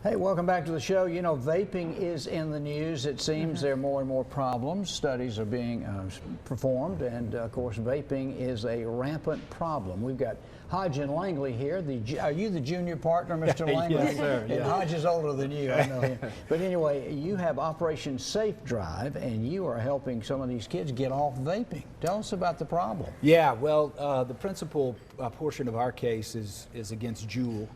Hey, welcome back to the show. You know, vaping is in the news. It seems there are more and more problems. Studies are being performed, and of course, vaping is a rampant problem. We've got Hodge and Langley here. Are you the junior partner, Mr. Langley? Yes, sir. Yeah. Hodge is older than you, I know him. But anyway, you have Operation Safe Drive, and you are helping some of these kids get off vaping. Tell us about the problem. Yeah, well, the principal portion of our case is against Juul.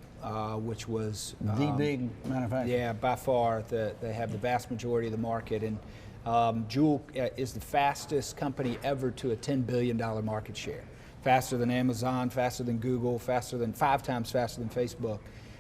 Which was the big manufacturer. Yeah, by far. They have the vast majority of the market, and Juul is the fastest company ever to a $10 billion market share. Faster than Amazon, faster than Google, 5 times faster than Facebook.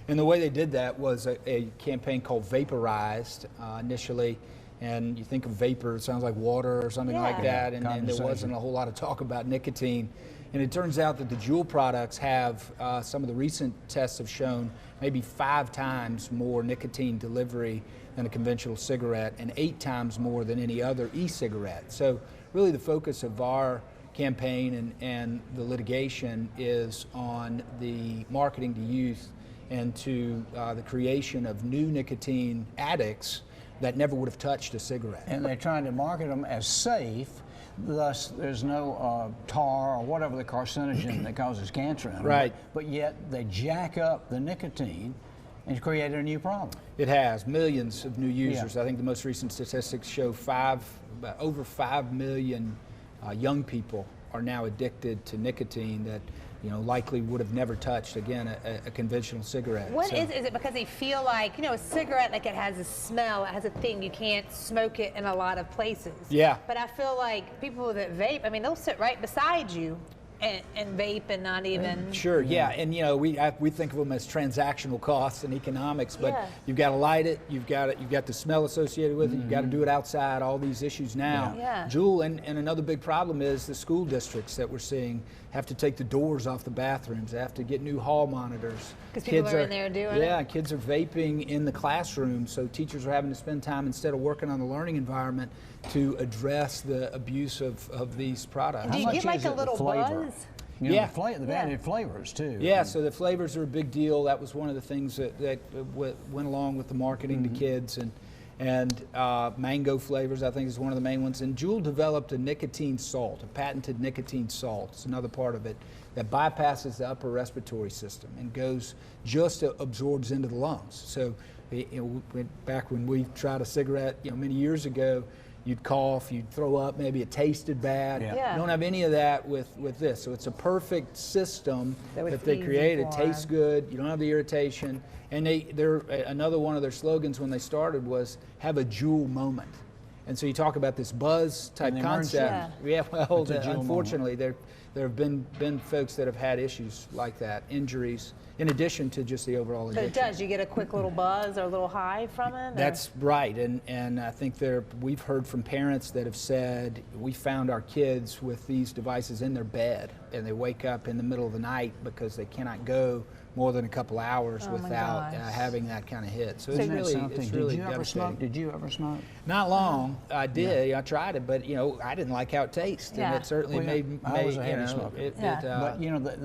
And the way they did that was a campaign called Vaporized initially. And you think of vapor, it sounds like water or something like that, and there wasn't a whole lot of talk about nicotine. And it turns out that the Juul products have, some of the recent tests have shown, maybe 5 times more nicotine delivery than a conventional cigarette and 8 times more than any other e-cigarette. So really the focus of our campaign and the litigation is on the marketing to youth and to the creation of new nicotine addicts that never would have touched a cigarette. And they're trying to market them as safe, thus there's no tar or whatever the carcinogen that causes cancer in them. Right. But yet they jack up the nicotine and create a new problem. It has millions of new users. Yeah. I think the most recent statistics show over 5 million young people are now addicted to nicotine that likely would have never touched, again, a conventional cigarette. What is it because they feel like, a cigarette, like it has a smell, it has a thing, you can't smoke it in a lot of places. Yeah. But I feel like people that vape, I mean, they'll sit right beside you and vape and not even. Sure, yeah, and we think of them as transactional costs and economics, but you've got to light it, you've got the smell associated with it, you've got to do it outside, all these issues now. Yeah. Juul, and another big problem is the school districts that we're seeing have to take the doors off the bathrooms, they have to get new hall monitors. Because people are in there doing it? Yeah, kids are vaping in the classroom, so teachers are having to spend time instead of working on the learning environment to address the abuse of these products. Do you get like a little buzz? The added flavors too. Yeah, so the flavors are a big deal. That was one of the things that went along with the marketing to kids, and mango flavors I think is one of the main ones. And Juul developed a nicotine salt, a patented nicotine salt. It's another part of it that bypasses the upper respiratory system and just absorbs into the lungs. So back when we tried a cigarette, many years ago, you'd cough, you'd throw up, maybe it tasted bad. Yeah. You don't have any of that with this. So it's a perfect system that they created. It tastes good, you don't have the irritation. And another one of their slogans when they started was, have a Juul moment. And so you talk about this buzz type concept. Yeah, well, unfortunately, there have been folks that have had issues like that, injuries, in addition to just the overall addiction. So it does, you get a quick little buzz or a little high from it? That's right, and I think we've heard from parents that have said, we found our kids with these devices in their bed, and they wake up in the middle of the night because they cannot go more than a couple hours without having that kind of hit. So it's really devastating. Did you ever smoke? Not long. I did. I tried it, but I didn't like how it tastes, and it certainly made I was a heavy smoker. But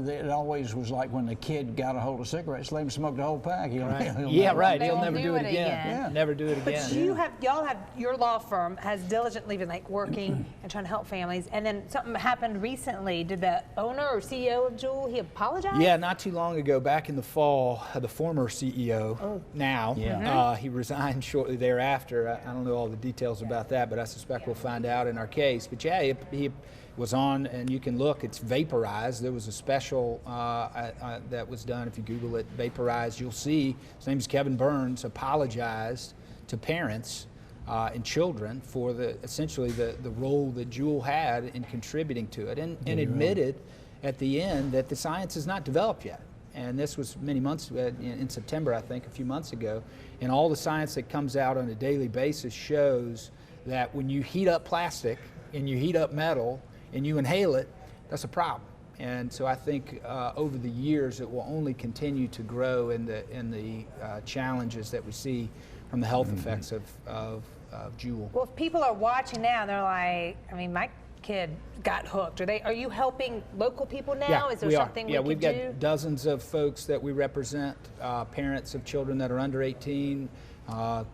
it always was like when the kid got a hold of cigarettes, let him smoke the whole pack. He'll He'll never do it again. Yeah. Never do it again. But y'all have your law firm has diligently been working and trying to help families, and then something happened recently. Did the owner or CEO of Juul, he apologize? Yeah, not too long ago, back in the fall, the former CEO he resigned shortly thereafter. I don't know all the details about that, but I suspect we'll find out in our case. But he was on, and you can look, it's Vaporized. There was a special that was done. If you Google it, Vaporized, you'll see, his name's Kevin Burns, apologized to parents and children for essentially the role that Juul had in contributing to it, and admitted at the end that the science is not developed yet. And this was many months, in September, I think, a few months ago. And all the science that comes out on a daily basis shows that when you heat up plastic and you heat up metal and you inhale it, that's a problem. And so I think over the years it will only continue to grow in the challenges that we see from the health effects of Juul. Well, if people are watching now, they're like, I mean, my kid got hooked? Are you helping local people now? Yeah, Is there we something are. Yeah, we we've could got do? dozens of folks that we represent, parents of children that are under 18,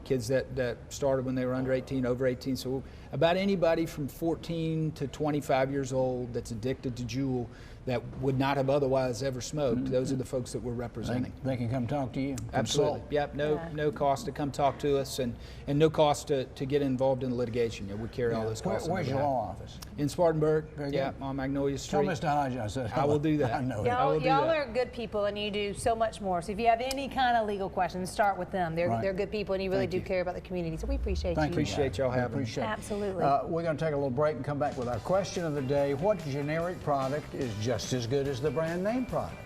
kids that started when they were under 18, over 18. So about anybody from 14 to 25 years old that's addicted to Juul that would not have otherwise ever smoked. Those are the folks that we're representing. They can come talk to you. Absolutely. Consult. Yep. No cost to come talk to us, and no cost to get involved in the litigation. We carry all those costs. Where's your law office? In Spartanburg. Very Yeah, good. on Magnolia Street. Tell Mr. Hodge I said I will do that. I know. I will do Y'all that. are good people, and you do so much more. So if you have any kind of legal questions, start with them. They're good people, and you really do care about the community. So we appreciate you. Appreciate y'all having me. Appreciate it. Absolutely. We're going to take a little break and come back with our question of the day. What generic product is just as good as the brand name product?